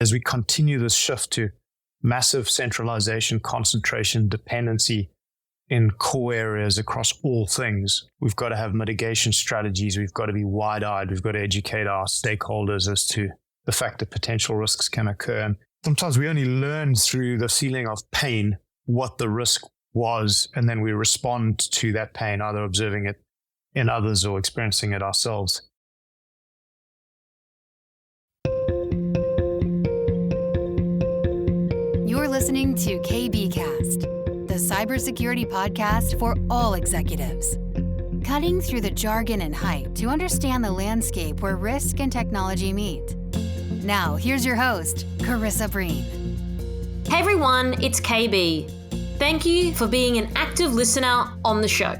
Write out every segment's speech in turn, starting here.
As we continue this shift to massive centralization, concentration, dependency in core areas across all things, we've got to have mitigation strategies. We've got to be wide-eyed. We've got to educate our stakeholders as to the fact that potential risks can occur. And sometimes we only learn through the feeling of pain what the risk was, and then we respond to that pain, either observing it in others or experiencing it ourselves. You're listening to Mimecast, the cybersecurity podcast for all executives. Cutting through the jargon and hype to understand the landscape where risk and technology meet. Now, here's your host, Carissa Breen. Hey everyone, it's KB. Thank you for being an active listener on the show.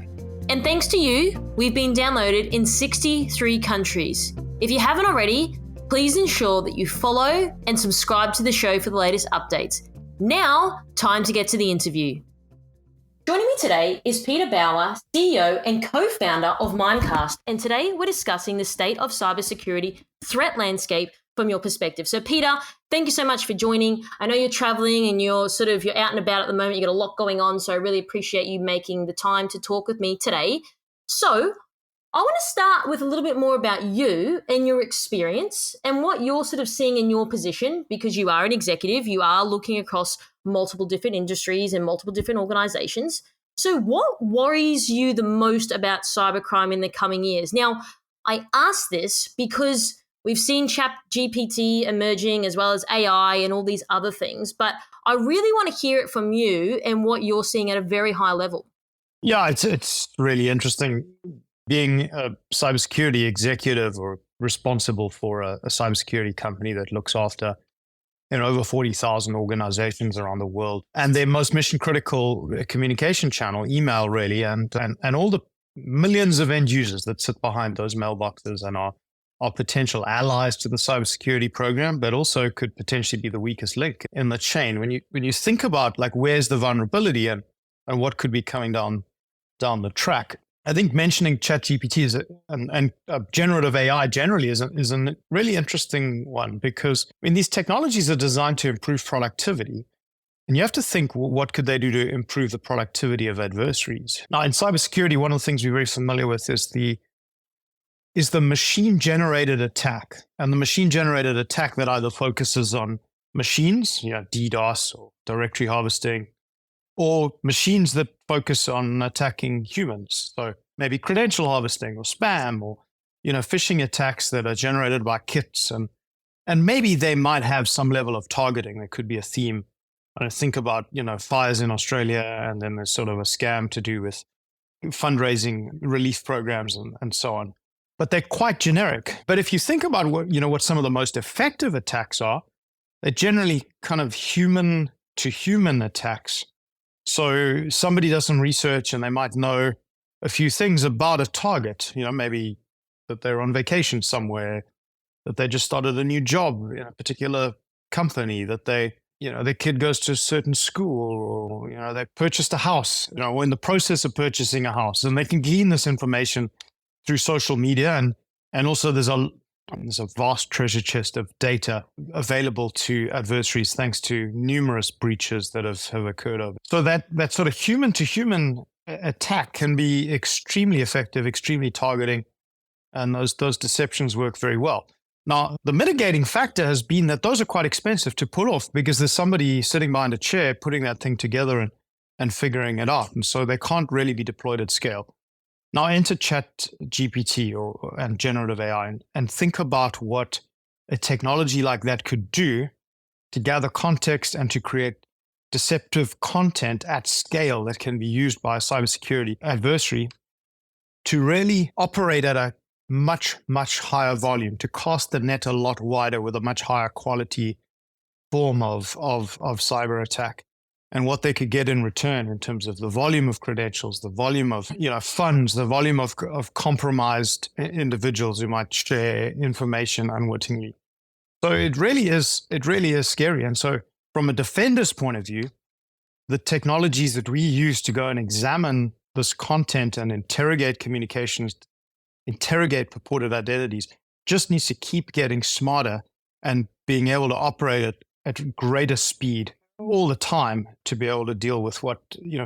And thanks to you, we've been downloaded in 63 countries. If you haven't already, please ensure that you follow and subscribe to the show for the latest updates. Now, time to get to the interview. Joining me today is Peter Bauer, CEO and co-founder of Mimecast, and today we're discussing the state of cybersecurity threat landscape from your perspective. So Peter, thank you so much for joining. I know you're traveling and you're out and about at the moment. You've got a lot going on, so I really appreciate you making the time to talk with me today. So I want to start with a little bit more about you and your experience and what you're seeing in your position, because you are an executive, you are looking across multiple different industries and multiple different organizations. So what worries you the most about cybercrime in the coming years? Now, I ask this because we've seen ChatGPT emerging as well as AI and all these other things, but I really want to hear it from you and what you're seeing at a very high level. Yeah, it's really interesting. Being a cybersecurity executive or responsible for a cybersecurity company that looks after over 40,000 organizations around the world, and their most mission critical communication channel, email really, and all the millions of end users that sit behind those mailboxes and are potential allies to the cybersecurity program, but also could potentially be the weakest link in the chain. When you think about where's the vulnerability and what could be coming down the track, I think mentioning ChatGPT and generative AI generally is a really interesting one, because these technologies are designed to improve productivity, and you have to think, well, what could they do to improve the productivity of adversaries? Now, in cybersecurity, one of the things we're very familiar with is the machine-generated attack, and the machine-generated attack that either focuses on machines, DDoS or directory harvesting, or machines that focus on attacking humans. So maybe credential harvesting or spam or, phishing attacks that are generated by kits. And maybe they might have some level of targeting. There could be a theme. I think about, fires in Australia, and then there's sort of a scam to do with fundraising relief programs and so on. But they're quite generic. But if you think about what some of the most effective attacks are, they're generally kind of human to human attacks. So somebody does some research and they might know a few things about a target, maybe that they're on vacation somewhere, that they just started a new job in a particular company, that their kid goes to a certain school, or, they purchased a house, or in the process of purchasing a house. And they can glean this information through social media. And also there's a vast treasure chest of data available to adversaries thanks to numerous breaches that have occurred over. So that sort of human-to-human attack can be extremely effective, extremely targeting, and those deceptions work very well. Now, the mitigating factor has been that those are quite expensive to pull off, because there's somebody sitting behind a chair putting that thing together and figuring it out. And so they can't really be deployed at scale. Now enter ChatGPT and generative AI and think about what a technology like that could do to gather context and to create deceptive content at scale that can be used by a cybersecurity adversary to really operate at a much, much higher volume, to cast the net a lot wider with a much higher quality form of cyber attack. And what they could get in return in terms of the volume of credentials, the volume of funds, the volume of compromised individuals who might share information unwittingly. So it really is scary. And so from a defender's point of view, the technologies that we use to go and examine this content and interrogate communications, interrogate purported identities, just needs to keep getting smarter and being able to operate at greater speed all the time to be able to deal with what,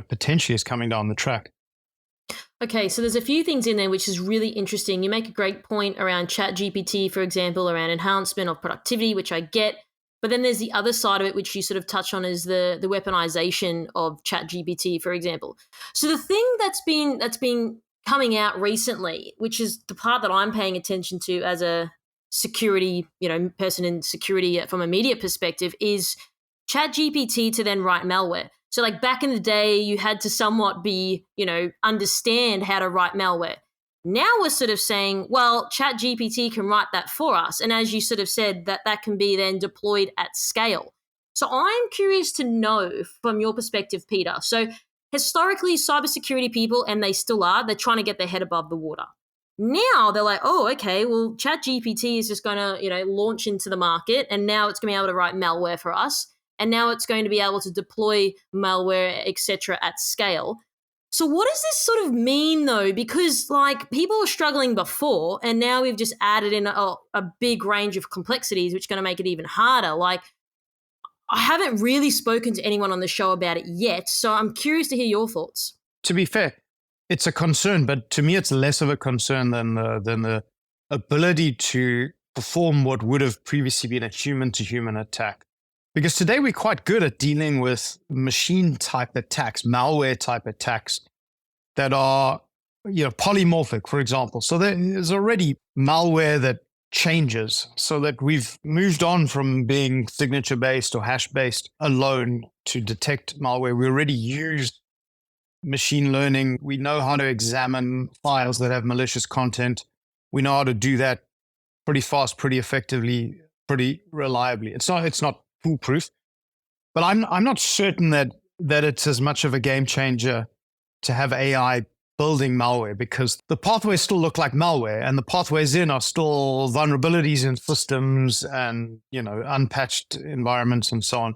potentially is coming down the track. Okay, so there's a few things in there which is really interesting. You make a great point around ChatGPT, for example, around enhancement of productivity, which I get. But then there's the other side of it, which you sort of touch on, is the weaponization of ChatGPT, for example. So the thing that's been coming out recently, which is the part that I'm paying attention to as a security, person in security from a media perspective, is ChatGPT to then write malware. So like back in the day, you had to somewhat be, understand how to write malware. Now we're sort of saying, well, ChatGPT can write that for us. And as you sort of said, that can be then deployed at scale. So I'm curious to know from your perspective, Peter. So historically, cybersecurity people, and they still are, they're trying to get their head above the water. Now they're like, oh, okay, well, ChatGPT is just going to, launch into the market, and now it's going to be able to write malware for us. And now it's going to be able to deploy malware, etc., at scale. So what does this sort of mean, though? Because, people were struggling before, and now we've just added in a big range of complexities, which is going to make it even harder. I haven't really spoken to anyone on the show about it yet, so I'm curious to hear your thoughts. To be fair, it's a concern, but to me, it's less of a concern than the ability to perform what would have previously been a human-to-human attack. Because today we're quite good at dealing with machine-type attacks, malware-type attacks that are, polymorphic, for example. So there's already malware that changes, so that we've moved on from being signature-based or hash-based alone to detect malware. We already use machine learning. We know how to examine files that have malicious content. We know how to do that pretty fast, pretty effectively, pretty reliably. It's not foolproof, but I'm not certain that it's as much of a game changer to have AI building malware, because the pathways still look like malware, and the pathways in are still vulnerabilities in systems and unpatched environments and so on.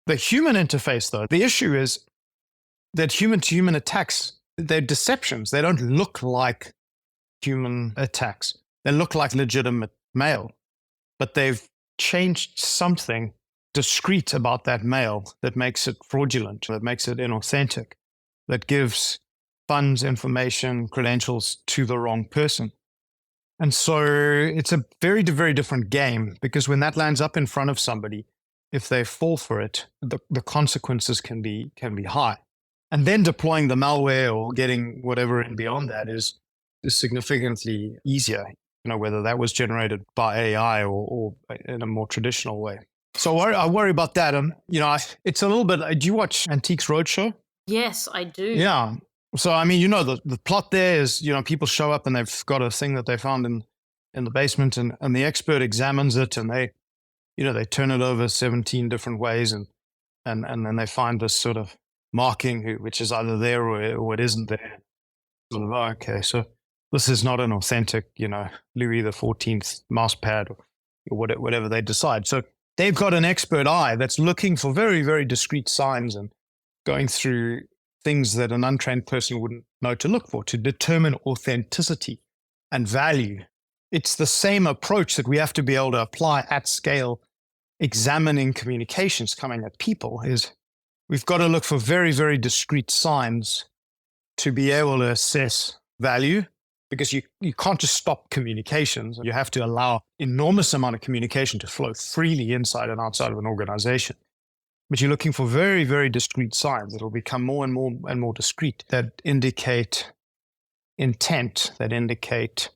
The human interface, though, the issue is that human-to-human attacks, they're deceptions. They don't look like human attacks. They look like legitimate mail, but they've changed something discrete about that mail that makes it fraudulent, that makes it inauthentic, that gives funds, information, credentials to the wrong person. And so it's a very, very different game, because when that lands up in front of somebody, if they fall for it, the consequences can be high. And then deploying the malware or getting whatever in beyond that is significantly easier, whether that was generated by AI or in a more traditional way. So I worry about that. And, it's a little bit, do you watch Antiques Roadshow? Yes, I do. Yeah. So, the plot there is, people show up and they've got a thing that they found in the basement, and the expert examines it, and they turn it over 17 different ways, and then they find this sort of marking, which is either there or it isn't there. Sort of, okay, so this is not an authentic, Louis XIV mouse pad or whatever they decide. So they've got an expert eye that's looking for very, very discrete signs and going through things that an untrained person wouldn't know to look for to determine authenticity and value. It's the same approach that we have to be able to apply at scale, examining communications coming at people. Is we've got to look for very, very discrete signs to be able to assess value, because you can't just stop communications. You have to allow enormous amount of communication to flow freely inside and outside of an organization. But you're looking for very, very discrete signs that will become more and more and more discrete, that indicate intent, that indicate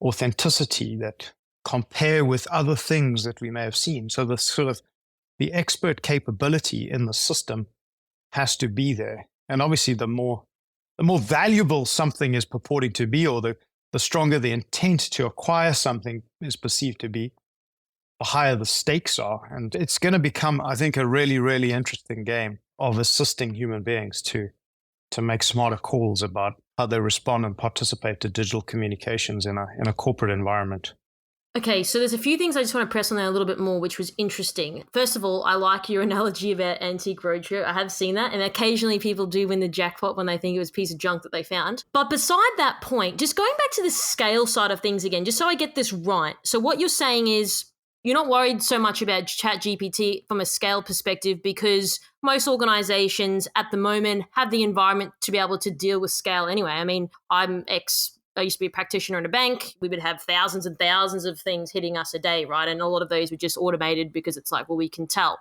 authenticity, that compare with other things that we may have seen. So the expert capability in the system has to be there. And obviously the more valuable something is purporting to be, or the stronger the intent to acquire something is perceived to be, the higher the stakes are. And it's going to become, I think, a really, really interesting game of assisting human beings to make smarter calls about how they respond and participate to digital communications in a corporate environment. Okay, so there's a few things I just want to press on there a little bit more, which was interesting. First of all, I like your analogy about Antique Roadshow. I have seen that, and occasionally people do win the jackpot when they think it was a piece of junk that they found. But beside that point, just going back to the scale side of things again, just so I get this right. So what you're saying is you're not worried so much about ChatGPT from a scale perspective because most organizations at the moment have the environment to be able to deal with scale anyway. I mean, I used to be a practitioner in a bank. We would have thousands and thousands of things hitting us a day, right? And a lot of those were just automated because it's like, well, we can tell.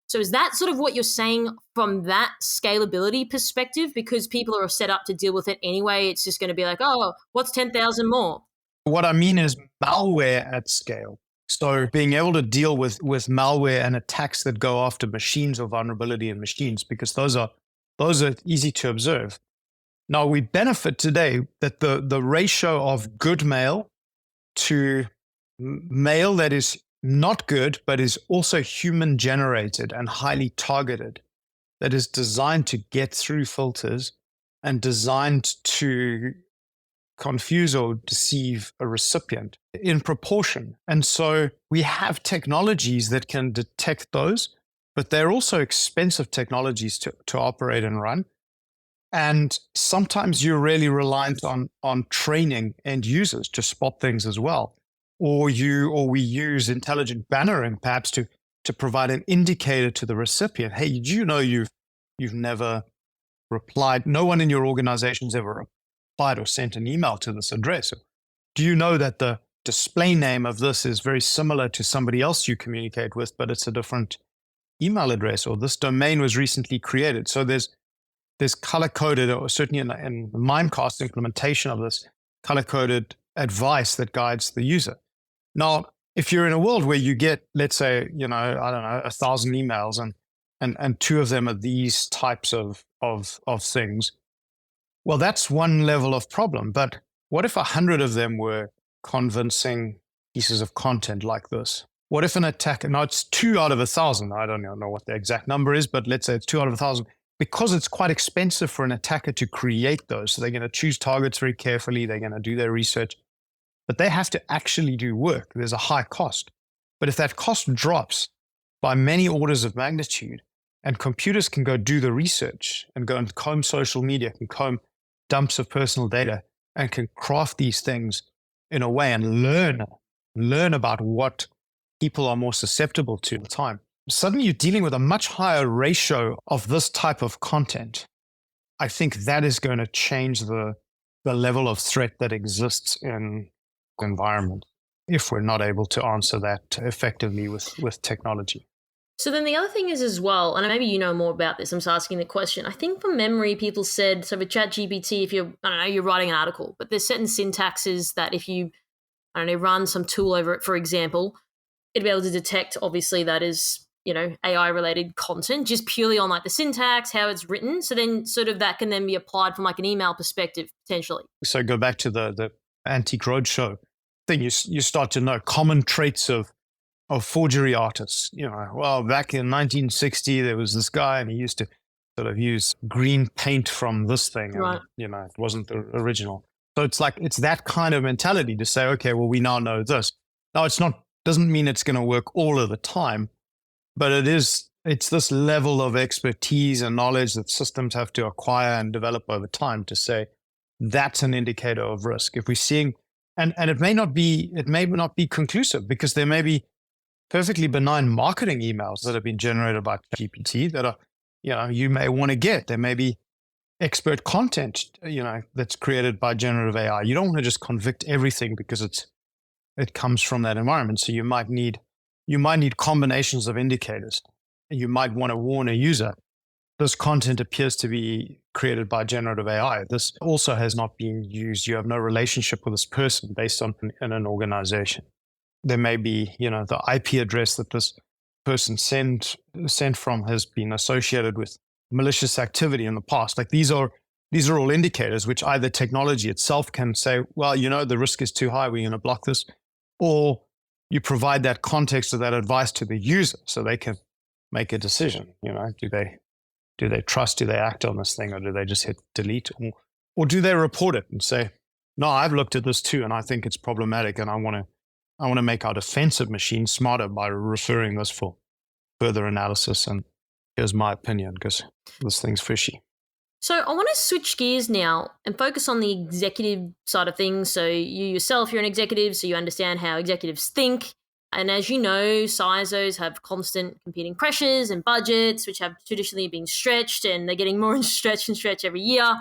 So is that sort of what you're saying from that scalability perspective? Because people are set up to deal with it anyway. It's just going to be like, oh, what's 10,000 more? What I mean is malware at scale. So being able to deal with malware and attacks that go after machines or vulnerability in machines, because those are easy to observe. Now we benefit today that the ratio of good mail to mail that is not good, but is also human generated and highly targeted, that is designed to get through filters and designed to confuse or deceive a recipient in proportion. And so we have technologies that can detect those, but they're also expensive technologies to operate and run. And sometimes you're really reliant on training end users to spot things as well. Or we use intelligent bannering perhaps to provide an indicator to the recipient. Hey, do you know you've never replied? No one in your organization's ever replied or sent an email to this address. Do you know that the display name of this is very similar to somebody else you communicate with, but it's a different email address, or this domain was recently created? So there's color-coded, or certainly in the Mimecast implementation of this, color-coded advice that guides the user. Now, if you're in a world where you get, let's say, I don't know, 1,000 emails and 2 of them are these types of things, well, that's one level of problem. But what if 100 of them were convincing pieces of content like this? What if an attacker, now it's 2 out of 1,000, I don't know what the exact number is, but let's say it's 2 out of 1,000, because it's quite expensive for an attacker to create those. So they're going to choose targets very carefully. They're going to do their research, but they have to actually do work. There's a high cost. But if that cost drops by many orders of magnitude, and computers can go do the research and go and comb social media, can comb dumps of personal data, and can craft these things in a way and learn about what people are more susceptible to at the time, suddenly you're dealing with a much higher ratio of this type of content. I think that is going to change the level of threat that exists in the environment if we're not able to answer that effectively with technology. So then the other thing is as well, and maybe you know more about this, I'm just asking the question. I think from memory, people said, so with ChatGPT, if you're writing an article, but there's certain syntaxes that if you, run some tool over it, for example, it'd be able to detect, obviously, that is, AI-related content, just purely on like the syntax, how it's written. So then sort of that can then be applied from like an email perspective, potentially. So go back to the Antique Roadshow thing. You start to know common traits of forgery artists. Well, back in 1960, there was this guy and he used to sort of use green paint from this thing. Right. And, it wasn't the original. So it's that kind of mentality to say, okay, well, we now know this. Now, doesn't mean it's going to work all of the time, but it's this level of expertise and knowledge that systems have to acquire and develop over time to say that's an indicator of risk. If we're seeing, and it may not be conclusive, because there may be perfectly benign marketing emails that have been generated by GPT that are, you may want to get. There may be expert content, that's created by generative AI. You don't want to just convict everything because it comes from that environment. So you might need combinations of indicators. You might want to warn a user, this content appears to be created by generative AI. This also has not been used. You have no relationship with this person based on in an organization. There may be, the IP address that this person sent from has been associated with malicious activity in the past. Like these are all indicators which either technology itself can say, well, the risk is too high, we're going to block this, or you provide that context or that advice to the user so they can make a decision. Do they trust, do they act on this thing, or do they just hit delete, or do they report it and say, no, I've looked at this too and I think it's problematic and I want to make our defensive machine smarter by referring this for further analysis, and here's my opinion because this thing's fishy. So I want to switch gears now and focus on the executive side of things. So you yourself, you're an executive, so you understand how executives think. And as you know, CISOs have constant competing pressures and budgets, which have traditionally been stretched, and they're getting more stretched every year.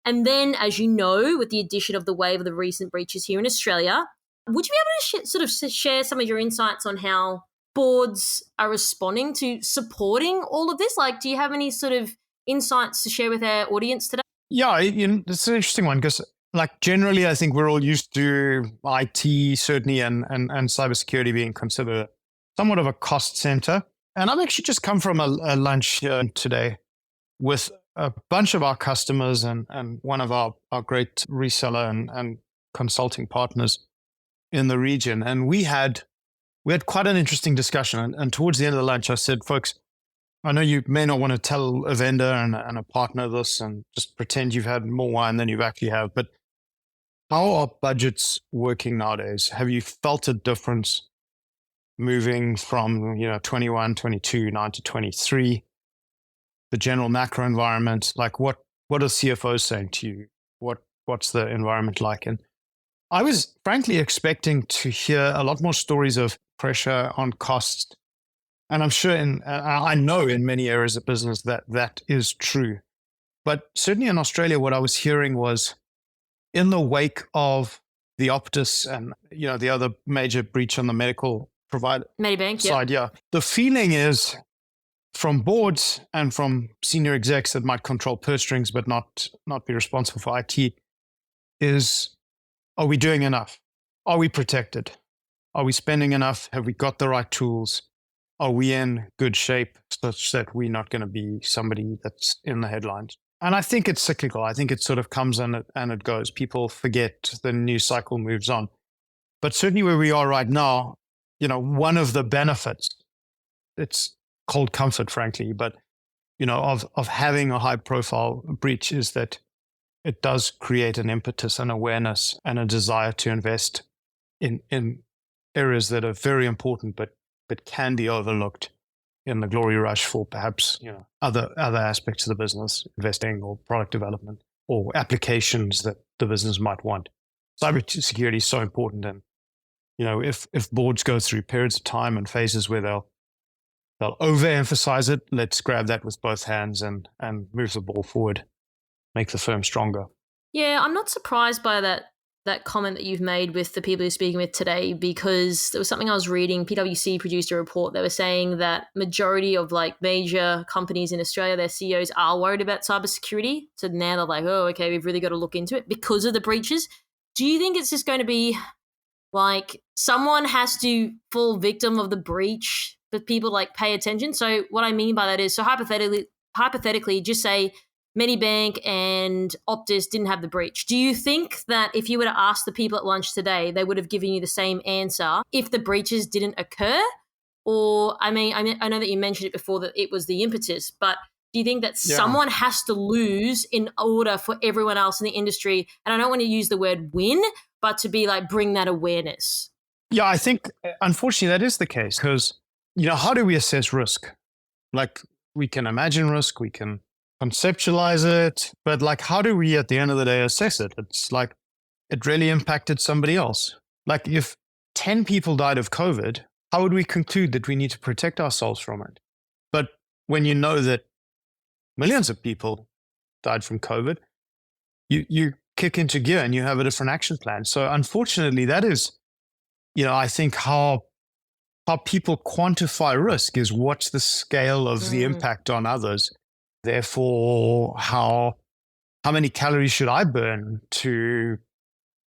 And then, as you know, with the addition of the wave of the recent breaches here in Australia, would you be able to sort of share some of your insights on how boards are responding to supporting all of this? Like, do you have any sort of insights to share with our audience today? Yeah, it's an interesting one because, like, generally, I think we're all used to IT, certainly, and cybersecurity being considered somewhat of a cost center. And I've actually just come from a lunch here today with a bunch of our customers and one of our great reseller and consulting partners in the region. And we had quite an interesting discussion. And towards the end of the lunch, I said, folks, I know you may not want to tell a vendor and a partner this and just pretend you've had more wine than you actually have, but how are budgets working nowadays? Have you felt a difference moving from 21, 22, now to 23? The general macro environment, like what are CFOs saying to you? What's the environment like? And I was frankly expecting to hear a lot more stories of pressure on costs. And I'm sure I know in many areas of business that is true. But certainly in Australia, what I was hearing was in the wake of the Optus and the other major breach on the medical provider Medibank side, the feeling is from boards and from senior execs that might control purse strings but not be responsible for IT is, are we doing enough? Are we protected? Are we spending enough? Have we got the right tools? Are we in good shape such that we're not going to be somebody that's in the headlines? And I think it's cyclical. I think it sort of comes and it goes. People forget, the news cycle moves on. But certainly where we are right now, one of the benefits, it's cold comfort, frankly, but of having a high profile breach is that it does create an impetus and awareness and a desire to invest in areas that are very important but can be overlooked in the glory rush for perhaps other aspects of the business, investing or product development or applications that the business might want. Cybersecurity is so important, and if boards go through periods of time and phases where they'll overemphasize it, let's grab that with both hands and move the ball forward, make the firm stronger. Yeah, I'm not surprised by that comment that you've made with the people you're speaking with today, because there was something I was reading. PwC produced a report that was saying that majority of like major companies in Australia, their CEOs are worried about cybersecurity. So now they're like, oh, okay, we've really got to look into it because of the breaches. Do you think it's just going to be like someone has to fall victim of the breach for people like pay attention? So what I mean by that is, so hypothetically, just say Medibank and Optus didn't have the breach. Do you think that if you were to ask the people at lunch today, they would have given you the same answer if the breaches didn't occur? Or, I know that you mentioned it before that it was the impetus, but do you think that someone has to lose in order for everyone else in the industry? And I don't want to use the word win, but to be like, bring that awareness. Yeah, I think, unfortunately, that is the case because, how do we assess risk? Like, we can imagine risk, we can conceptualize it, but like, how do we at the end of the day assess it? It's like, it really impacted somebody else. Like, if 10 people died of COVID, how would we conclude that we need to protect ourselves from it? But when you know that millions of people died from COVID, you kick into gear and you have a different action plan. So unfortunately, that is, I think how people quantify risk is what's the scale of the impact on others. Therefore, how many calories should I burn to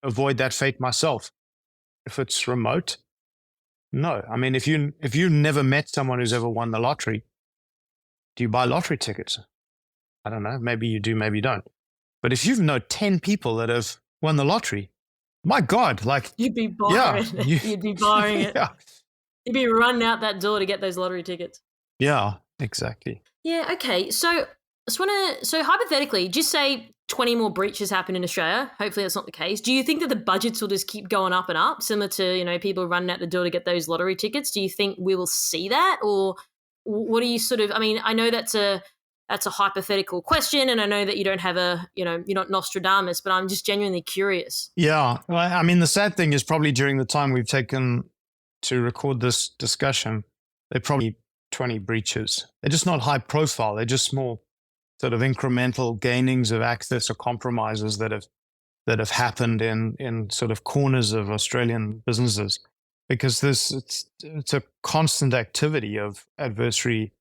avoid that fate myself? If it's remote, no. I mean, if you never met someone who's ever won the lottery, do you buy lottery tickets? I don't know. Maybe you do, maybe you don't. But if you've known 10 people that have won the lottery, my God, like you'd be buying it. You'd be buying it. Yeah. You'd be running out that door to get those lottery tickets. Yeah, exactly. Yeah, okay. So hypothetically, just say 20 more breaches happen in Australia. Hopefully that's not the case. Do you think that the budgets will just keep going up and up, similar to, people running out the door to get those lottery tickets? Do you think we will see that? Or what do you I know that's a hypothetical question, and I know that you don't have you're not Nostradamus, but I'm just genuinely curious. Yeah. Well, I mean, the sad thing is probably during the time we've taken to record this discussion, they're probably 20 breaches. They're just not high profile. They're just small sort of incremental gainings of access or compromises that have happened in sort of corners of Australian businesses, because it's a constant activity of adversary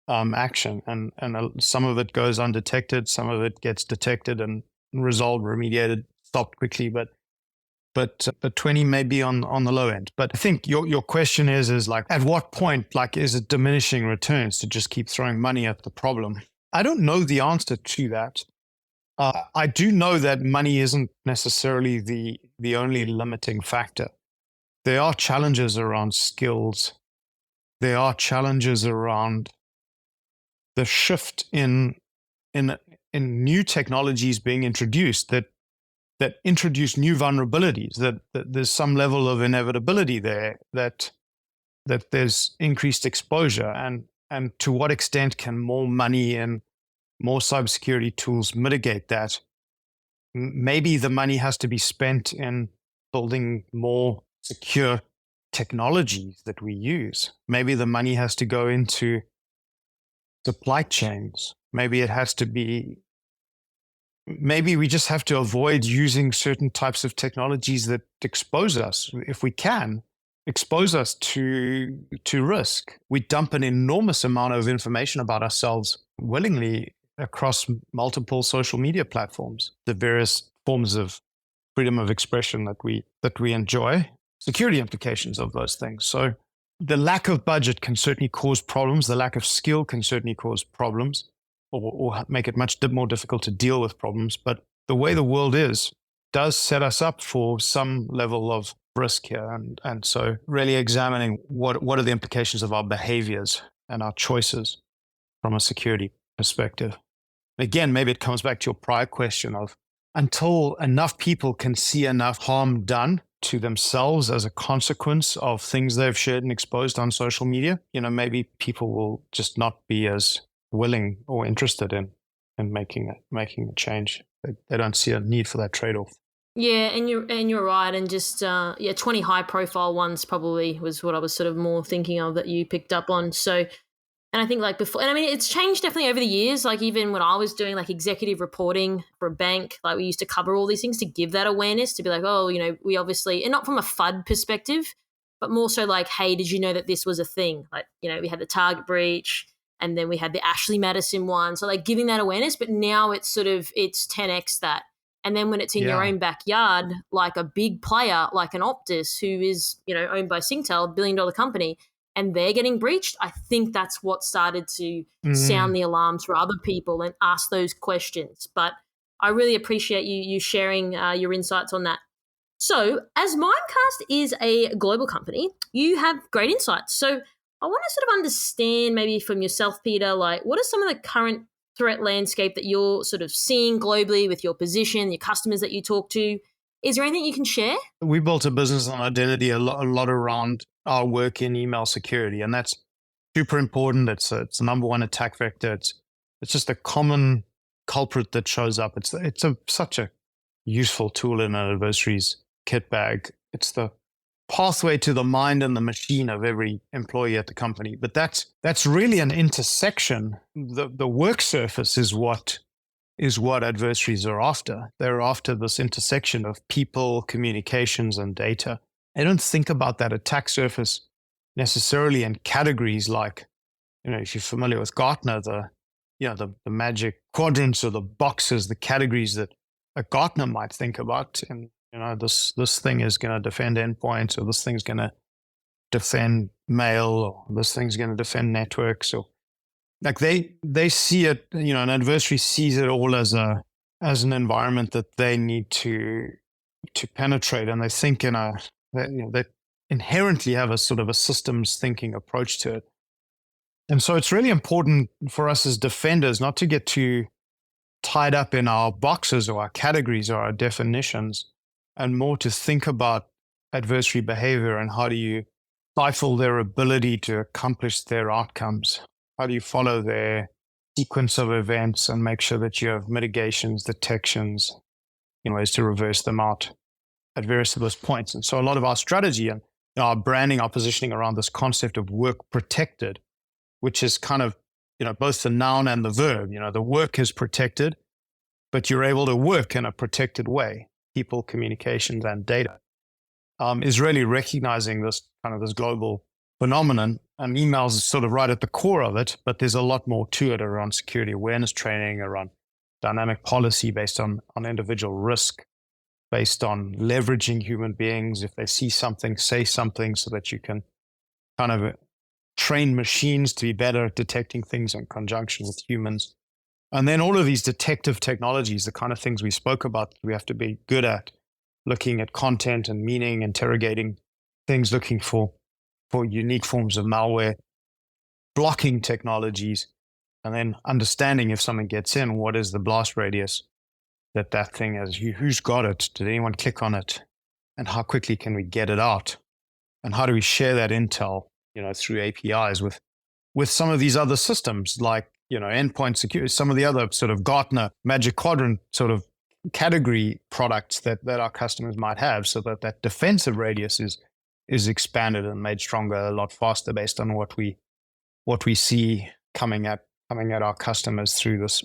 action, and some of it goes undetected, some of it gets detected and resolved, remediated, stopped quickly, but 20 may be on the low end. But I think your question is like, at what point, like, is it diminishing returns to just keep throwing money at the problem? I don't know the answer to that. I do know that money isn't necessarily the only limiting factor. There are challenges around skills. There are challenges around the shift in new technologies being introduced that introduce new vulnerabilities, that there's some level of inevitability there, that there's increased exposure, and to what extent can more money and more cybersecurity tools mitigate that? Maybe the money has to be spent in building more secure technologies that we use. Maybe the money has to go into supply chains. Maybe we just have to avoid using certain types of technologies that expose us, if we can, expose us to risk. We dump an enormous amount of information about ourselves willingly across multiple social media platforms, the various forms of freedom of expression that we enjoy, security implications of those things. So the lack of budget can certainly cause problems. The lack of skill can certainly cause problems, or make it much more difficult to deal with problems. But the way the world does set us up for some level of risk here. And so really examining what are the implications of our behaviors and our choices from a security perspective. Again, maybe it comes back to your prior question of, until enough people can see enough harm done to themselves as a consequence of things they've shared and exposed on social media, maybe people will just not be as willing or interested in making a change. They don't see a need for that trade-off. Yeah, and you're right, and just 20 high-profile ones probably was what I was sort of more thinking of that you picked up on. So, and I think like before, and I mean, it's changed definitely over the years. Like even when I was doing like executive reporting for a bank, like we used to cover all these things to give that awareness, to be like, oh, we obviously, and not from a FUD perspective, but more so like, hey, did you know that this was a thing? Like, we had the Target breach, and then we had the Ashley Madison one. So like giving that awareness, but now it's 10x that. And then when it's in your own backyard, like a big player like an Optus, who is, owned by Singtel, $1 billion company, and they're getting breached, I think that's what started to sound the alarms for other people and ask those questions. But I really appreciate you sharing your insights on that. So as Mimecast is a global company, you have great insights. So I want to sort of understand maybe from yourself, Peter, like what are some of the current threat landscape that you're sort of seeing globally with your position, your customers that you talk to? Is there anything you can share? We built a business on identity a lot around our work in email security, and that's super important. It's the number one attack vector. It's just a common culprit that shows up. It's such a useful tool in an adversary's kit bag. It's the pathway to the mind and the machine of every employee at the company. But that's really an intersection. The work surface is what adversaries are after. They're after this intersection of people, communications, and data. They don't think about that attack surface necessarily in categories like, if you're familiar with Gartner, the magic quadrants or the boxes, the categories that a Gartner might think about. And this thing is going to defend endpoints, or this thing's going to defend mail, or this thing's going to defend networks, or like they see it. An adversary sees it all as an environment that they need to penetrate, and they think they inherently have a sort of a systems thinking approach to it. And so it's really important for us as defenders not to get too tied up in our boxes or our categories or our definitions, and more to think about adversary behavior and how do you stifle their ability to accomplish their outcomes. How do you follow their sequence of events and make sure that you have mitigations, detections, ways to reverse them out at various of those points. And so a lot of our strategy and our branding, our positioning around this concept of work protected, which is kind of, both the noun and the verb. The work is protected, but you're able to work in a protected way, people, communications, and data, is really recognizing this global phenomenon. And emails is sort of right at the core of it, but there's a lot more to it around security awareness training, around dynamic policy based on individual risk, based on leveraging human beings. If they see something, say something, so that you can kind of train machines to be better at detecting things in conjunction with humans. And then all of these detective technologies, the kind of things we spoke about, we have to be good at, looking at content and meaning, interrogating things, looking for unique forms of malware, blocking technologies, and then understanding if something gets in, what is the blast radius that thing is, who's got it, did anyone click on it, and how quickly can we get it out, and how do we share that intel, through APIs with some of these other systems like, endpoint security, some of the other sort of Gartner Magic Quadrant sort of category products that our customers might have, so that defensive radius is expanded and made stronger a lot faster based on what we see coming at our customers through this,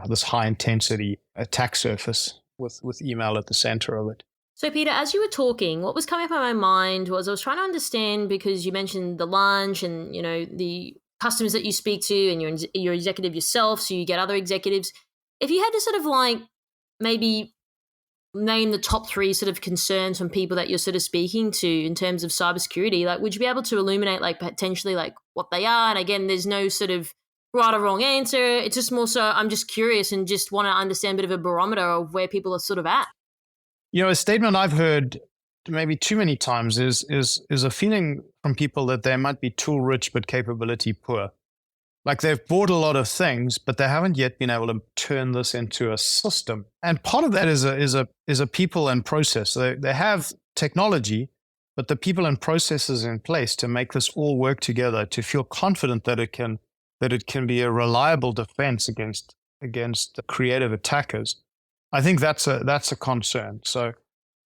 this high intensity attack surface with email at the center of it. So Peter, as you were talking, what was coming up in my mind was I was trying to understand, because you mentioned the lunch and, the customers that you speak to, and you're executive yourself, so you get other executives. If you had to sort of like maybe name the top 3 sort of concerns from people that you're sort of speaking to in terms of cybersecurity, like would you be able to illuminate like potentially like what they are? And again, there's no sort of right or wrong answer. It's just more so I'm just curious and just want to understand a bit of a barometer of where people are sort of at. A statement I've heard maybe too many times is a feeling from people that they might be tool rich but capability poor. Like they've bought a lot of things, but they haven't yet been able to turn this into a system. And part of that is a people and process. They have technology, but the people and processes in place to make this all work together, to feel confident that it can be a reliable defense against creative attackers. I think that's a concern. So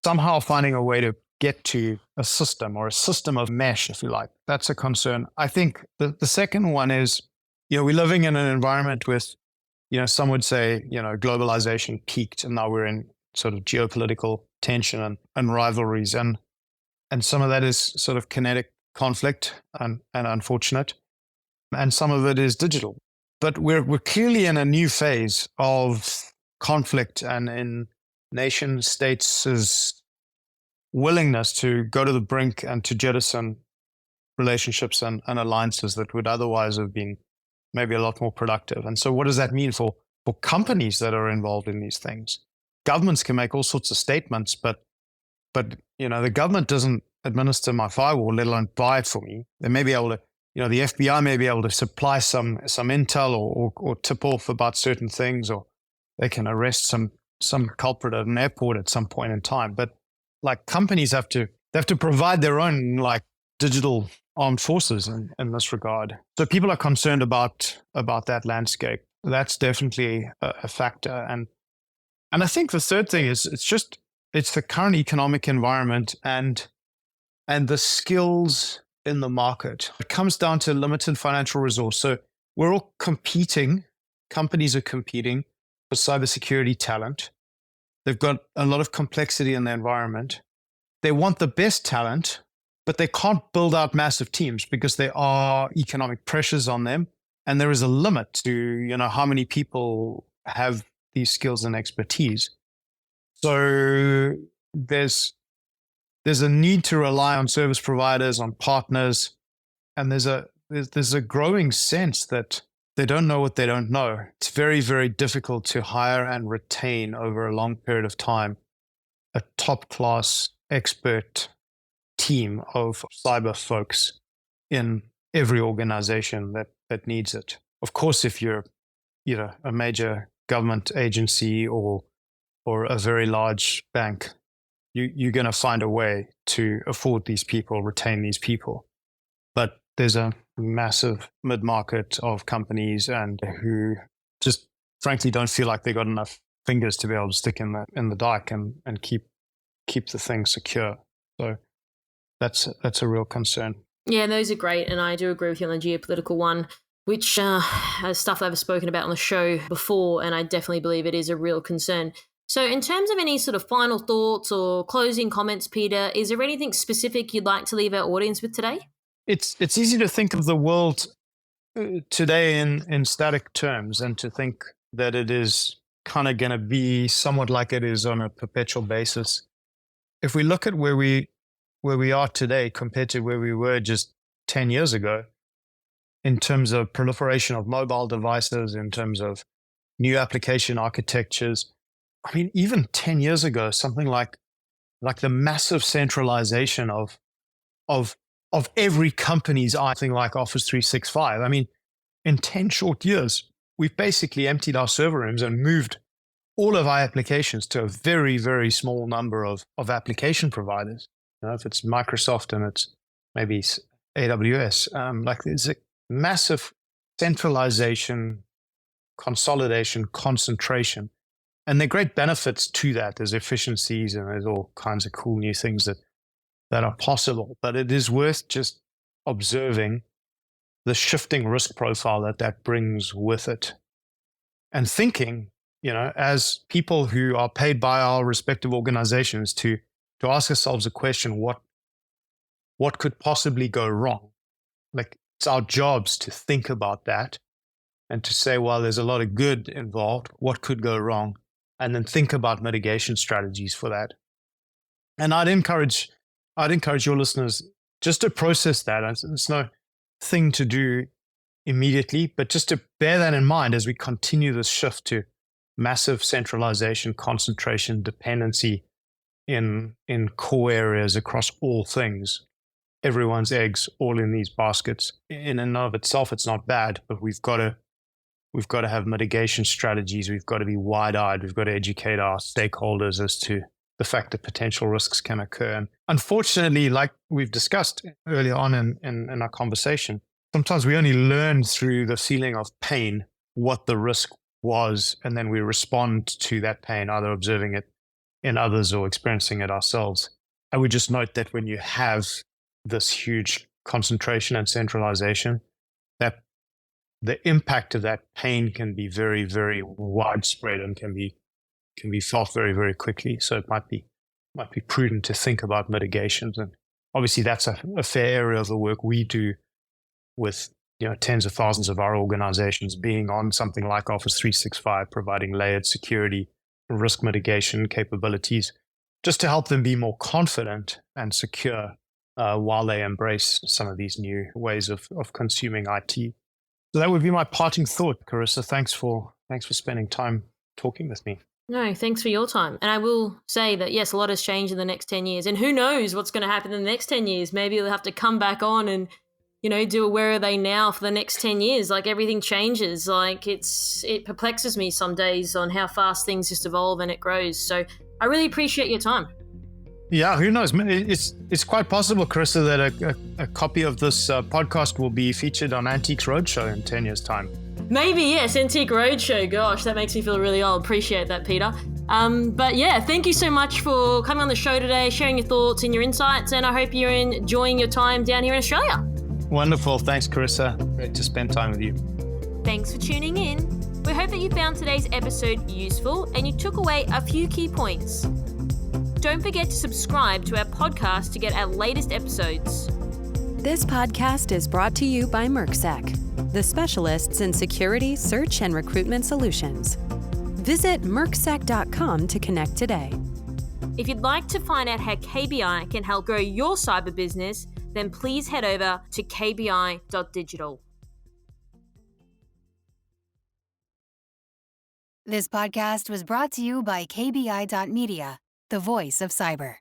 somehow finding a way to get to a system, or a system of mesh, if you like, that's a concern. I think the second one is, we're living in an environment with, some would say, globalization peaked, and now we're in sort of geopolitical tension and rivalries, and some of that is sort of kinetic conflict and unfortunate, and some of it is digital. But we're clearly in a new phase of conflict, and in nation states' willingness to go to the brink and to jettison relationships and alliances that would otherwise have been maybe a lot more productive. And so what does that mean for companies that are involved in these things? Governments can make all sorts of statements, but the government doesn't administer my firewall, let alone buy it for me. They may be able to, the FBI may be able to supply some intel or tip off about certain things, or they can arrest some culprit at an airport at some point in time. But like companies have to provide their own like digital armed forces in this regard. So people are concerned about that landscape. That's definitely a factor. And I think the third thing is it's the current economic environment and the skills in the market. It comes down to limited financial resource. So we're all competing. Companies are competing for cybersecurity talent. They've got a lot of complexity in the environment. They want the best talent, but they can't build out massive teams because there are economic pressures on them. And there is a limit to, how many people have these skills and expertise. So there's a need to rely on service providers, on partners. And there's a growing sense that they don't know what they don't know. It's very, very difficult to hire and retain over a long period of time a top-class expert team of cyber folks in every organization that needs it. Of course, if you're, a major government agency or a very large bank, you're going to find a way to afford these people, retain these people. But there's a massive mid-market of companies and who just frankly don't feel like they got enough fingers to be able to stick in the dike and keep the thing secure. So That's a real concern. Yeah, those are great, and I do agree with you on the geopolitical one, which is stuff I've spoken about on the show before, and I definitely believe it is a real concern. So in terms of any sort of final thoughts or closing comments, Peter, is there anything specific you'd like to leave our audience with today? It's easy to think of the world today in static terms, and to think that it is kind of going to be somewhat like it is on a perpetual basis. If we look at where we are today compared to where we were just 10 years ago, in terms of proliferation of mobile devices, in terms of new application architectures, I mean, even 10 years ago, something like the massive centralization of every company's thing like Office 365. I mean, in 10 short years, we've basically emptied our server rooms and moved all of our applications to a very, very small number of application providers. If it's Microsoft and it's maybe AWS, like there's a massive centralization, consolidation, concentration. And there are great benefits to that. There's efficiencies and there's all kinds of cool new things that are possible. But it is worth just observing the shifting risk profile that brings with it. And thinking, as people who are paid by our respective organizations to ask ourselves a question, what could possibly go wrong? Like, it's our jobs to think about that and to say, well, there's a lot of good involved. What could go wrong? And then think about mitigation strategies for that. And I'd encourage your listeners just to process that. It's no thing to do immediately, but just to bear that in mind as we continue this shift to massive centralization, concentration, dependency in core areas across all things. Everyone's eggs all in these baskets. In and of itself, it's not bad, but we've got to have mitigation strategies. We've got to be wide-eyed. We've got to educate our stakeholders as to the fact that potential risks can occur. And unfortunately, like we've discussed earlier on in our conversation, sometimes we only learn through the feeling of pain what the risk was, and then we respond to that pain, either observing it in others or experiencing it ourselves. I would just note that when you have this huge concentration and centralization, that the impact of that pain can be very, very widespread and can be felt very, very quickly. So it might be prudent to think about mitigations. And obviously that's a fair area of the work we do with tens of thousands of our organizations being on something like Office 365, providing layered security, risk mitigation capabilities, just to help them be more confident and secure while they embrace some of these new ways of consuming IT. So that would be my parting thought, Carissa. Thanks for spending time talking with me. No, thanks for your time. And I will say that, yes, a lot has changed in the next 10 years. And who knows what's going to happen in the next 10 years. Maybe they'll have to come back on and, do a where are they now for the next 10 years. Like, everything changes. Like, it perplexes me some days on how fast things just evolve and it grows. So I really appreciate your time. Yeah, who knows? It's quite possible, Carissa, that a copy of this podcast will be featured on Antiques Roadshow in 10 years' time. Maybe, yes, Antique Roadshow. Gosh, that makes me feel really old. Appreciate that, Peter. But yeah, thank you so much for coming on the show today, sharing your thoughts and your insights, and I hope you're enjoying your time down here in Australia. Wonderful. Thanks, Carissa. Great to spend time with you. Thanks for tuning in. We hope that you found today's episode useful and you took away a few key points. Don't forget to subscribe to our podcast to get our latest episodes. This podcast is brought to you by Mimecast, the specialists in security, search, and recruitment solutions. Visit Mimecast.com to connect today. If you'd like to find out how KBI can help grow your cyber business, then please head over to kbi.digital. This podcast was brought to you by KBI.media, the voice of cyber.